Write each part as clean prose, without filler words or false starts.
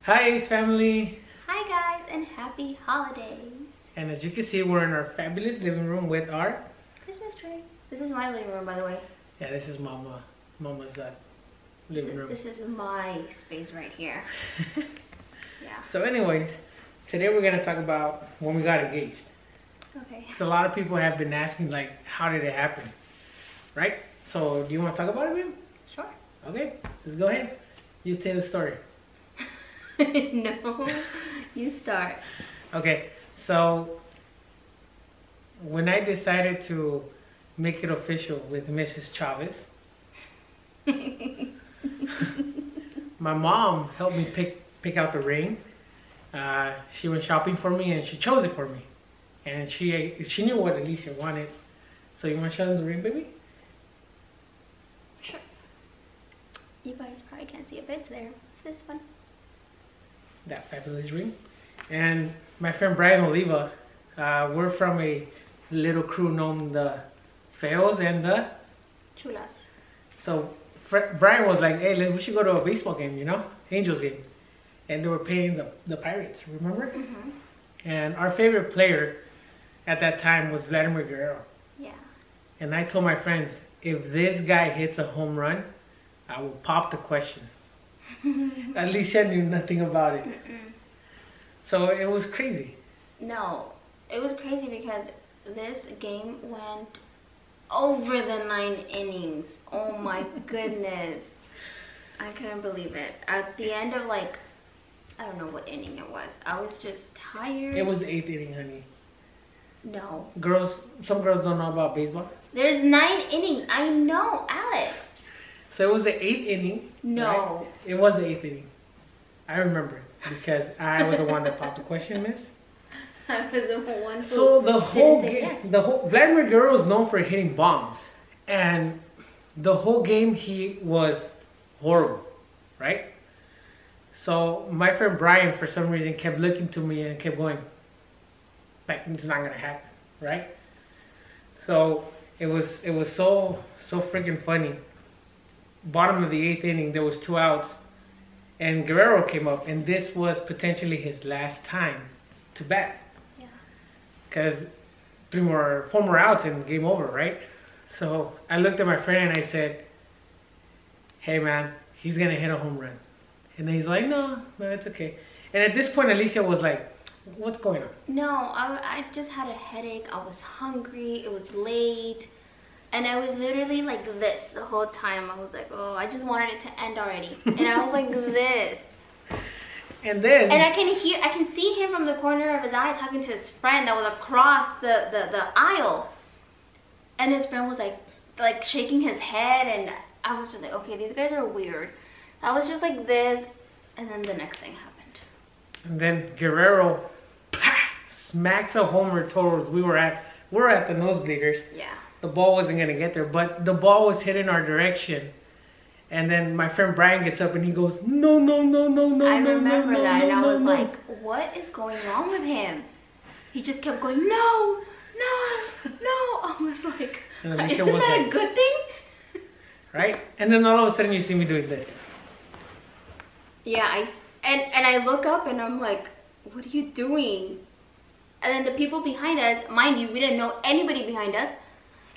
Hi Ace family! Hi guys, and happy holidays! And as you can see, we're in our fabulous living room with our... Christmas tree. This is my living room, by the way. Yeah, this is Mama's living room. This is my space right here. Yeah. So anyways, today we're going to talk about when we got engaged. Okay. So a lot of people have been asking, like, how did it happen? Right? So do you want to talk about it, man? Sure. Okay, let's go ahead. You tell the story. No, you start. Okay, so when I decided to make it official with Mrs. Chavez, my mom helped me pick out the ring. She went shopping for me and she chose it for me. And she knew what Alicia wanted. So you want to show them the ring, baby? Sure. You guys probably can't see it, but it's there. It's this one. That fabulous ring. And my friend Brian Oliva, we're from a little crew known the Feos and the Chulas. So Brian was like, hey, we should go to a baseball game, you know, Angels game. And they were playing the Pirates, remember? Mm-hmm. And our favorite player at that time was Vladimir Guerrero. Yeah. And I told my friends, if this guy hits a home run, I will pop the question. Alicia knew nothing about it. So it was crazy. No, it was crazy because this game went over the 9 innings. Oh my goodness. I couldn't believe it. At the end of I don't know what inning it was. I was just tired. It was the 8th inning, honey. No. Some girls don't know about baseball. There's 9 innings. I know, Alex. So it was the 8th inning. No. Right? It was the 8th inning. I remember because I was the one that popped the question, miss. I was the one who So the whole game, yes. Vladimir Guerrero is known for hitting bombs, and the whole game he was horrible, right? So my friend Brian, for some reason, kept looking to me and kept going, like, it's not gonna happen, right? So it was so freaking funny. Bottom of the 8th inning, there was 2 outs, and Guerrero came up, and this was potentially his last time to bat. Yeah. Because 4 more outs and game over, right? So I looked at my friend and I said, hey man, he's gonna hit a home run. And then he's like, no, it's okay. And at this point, Alicia was like, what's going on? No, I just had a headache. I was hungry. It was late. And I was literally like this the whole time. I was like, oh, I just wanted it to end already. And I was like this. And then... And I can see him from the corner of his eye talking to his friend that was across the aisle. And his friend was like shaking his head. And I was just like, okay, these guys are weird. I was just like this. And then the next thing happened. And then Guerrero smacks a homer towards we're at the nosebleeders. Yeah. The ball wasn't gonna get there, but the ball was heading our direction. And then my friend Brian gets up and he goes, no. I remember that, and I was like, what is going on with him? He just kept going, no. I was like, isn't that a good thing? Right? And then all of a sudden you see me doing this. Yeah, and I look up and I'm like, what are you doing? And then the people behind us, mind you, we didn't know anybody behind us.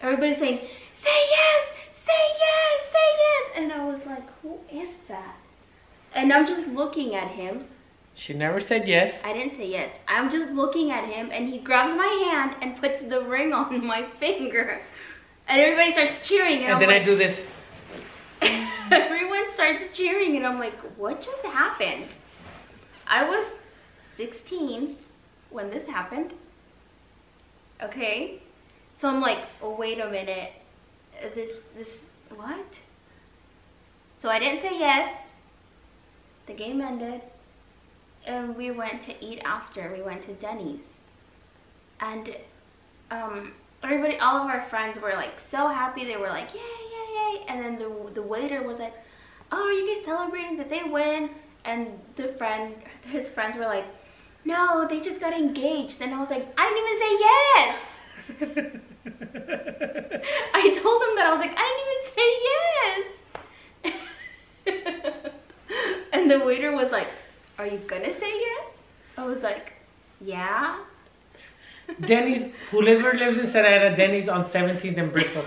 Everybody's saying, say yes, say yes, say yes. And I was like, who is that? And I'm just looking at him. She never said yes. I didn't say yes. I'm just looking at him and he grabs my hand and puts the ring on my finger. And everybody starts cheering. And then I do this. Everyone starts cheering and I'm like, what just happened? I was 16 when this happened. Okay? So I'm like, oh, wait a minute. This, what? So I didn't say yes. The game ended. And we went to eat after. We went to Denny's. And everybody, all of our friends were like so happy. They were like, yay, yay, yay. And then the waiter was like, oh, are you guys celebrating that they win? And his friends were like, no, they just got engaged. And I was like, I didn't even say yes. I told him that. I was like, I didn't even say yes. And the waiter was like, are you gonna say yes? I was like, yeah. Denny's, whoever lives in Santa Ana, Denny's on 17th and Bristol.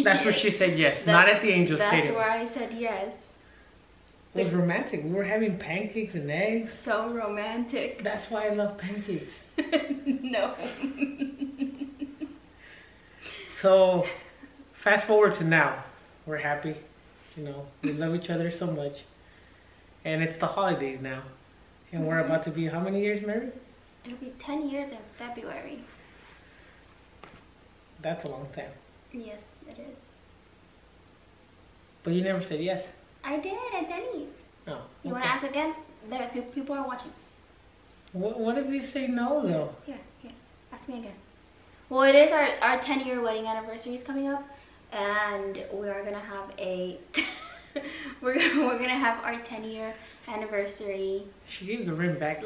That's where she said yes, not at the Angel Stadium. That's where I said yes. It was romantic. We were having pancakes and eggs. So romantic. That's why I love pancakes. No. So, fast forward to now. We're happy. You know, we love each other so much. And it's the holidays now. And we're about to be how many years married? It'll be 10 years in February. That's a long time. Yes, it is. But you never said yes. I did at Denny's. Oh. You want to ask again? There, people are watching. What if you say no, though? Here. Ask me again. Well, it is our 10-year wedding anniversary is coming up, and we are gonna have a we're gonna have our 10-year anniversary. She gave the ring back.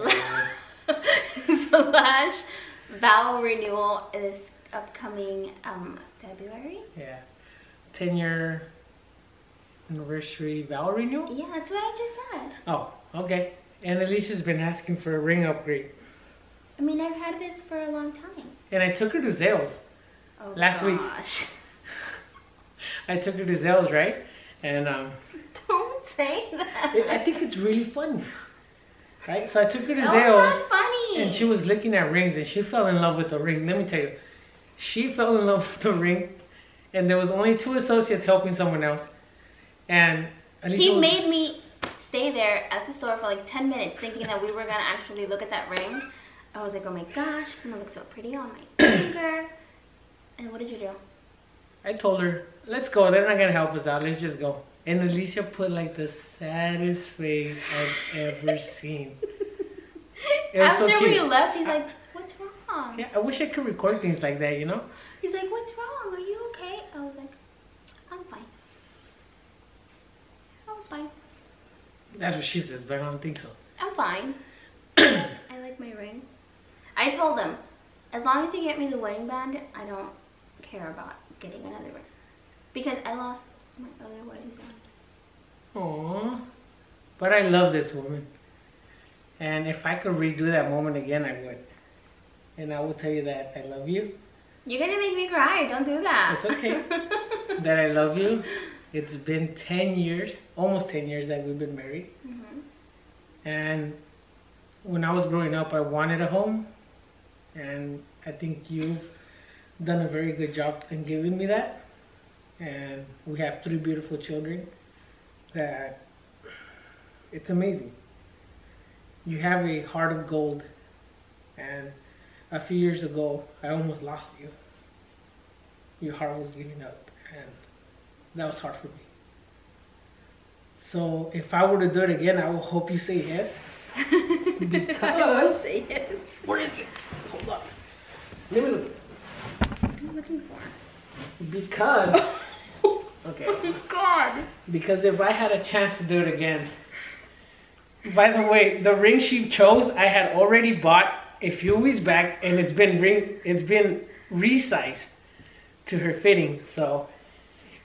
Slash vow renewal is upcoming February. Yeah, 10-year anniversary vow renewal. Yeah, that's what I just said. Oh, okay. And Alicia's been asking for a ring upgrade. I mean, I've had this for a long time. And I took her to Zales last week. I took her to Zales, right? And don't say that. I think it's really funny, right? So I took her to Oh, Zales, that's funny. and she was looking at rings, and she fell in love with the ring. Let me tell you, she fell in love with the ring, and there was only 2 associates helping someone else, and Alicia made me stay there at the store for like 10 minutes, thinking that we were gonna actually look at that ring. I was like, oh my gosh, it's gonna look so pretty on my finger. And what did you do? I told her, let's go. They're not gonna help us out. Let's just go. And Alicia put like the saddest face I've ever seen. It was After so we cute. left, he's like, what's wrong? Yeah, I wish I could record things like that, you know? He's like, what's wrong? Are you okay? I was like, I'm fine. I was fine. That's what she says, but I don't think so. I'm fine. I like my ring. I told him, as long as you get me the wedding band, I don't care about getting another ring. Because I lost my other wedding band. Aww. But I love this woman. And if I could redo that moment again, I would. And I will tell you that I love you. You're gonna make me cry. Don't do that. It's okay. That I love you. It's been 10 years, almost 10 years that we've been married. And when I was growing up, I wanted a home. And I think you've done a very good job in giving me that. And we have 3 beautiful children that it's amazing. You have a heart of gold. And a few years ago, I almost lost you. Your heart was giving up. And that was hard for me. So if I were to do it again, I would hope you say yes. Because I will say yes. Where is it? Hold on. Let me look. What are you looking for? Because okay. Oh God. Because if I had a chance to do it again. By the way, the ring she chose, I had already bought a few weeks back, and it's been resized to her fitting. So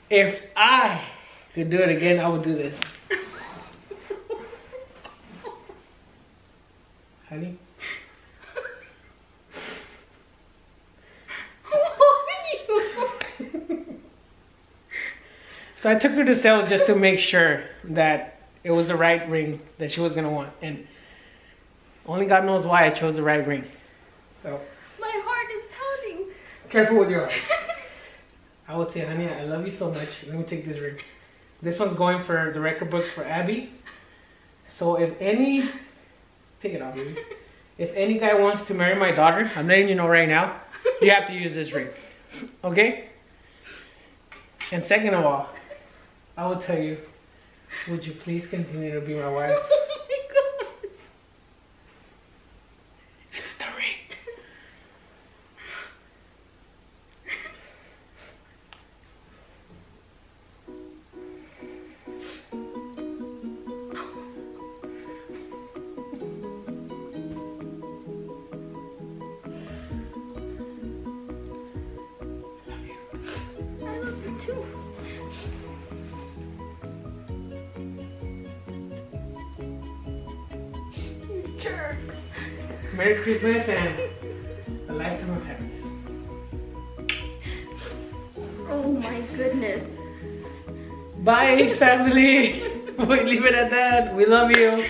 if I could do it again, I would do this. Honey? So I took her to sales just to make sure that it was the right ring that she was going to want. And only God knows why I chose the right ring. So My heart is pounding. careful with your heart. I would say, honey, I love you so much. Let me take this ring. This one's going for the record books for Abby. So if any... Take it off, baby. If any guy wants to marry my daughter, I'm letting you know right now, you have to use this ring. Okay? And second of all, I will tell you, would you please continue to be my wife? Oh my God. It's the ring. I love you too. Jerk. Merry Christmas and a lifetime of happiness. Oh my goodness. Bye, Ace family. We leave it at that. We love you.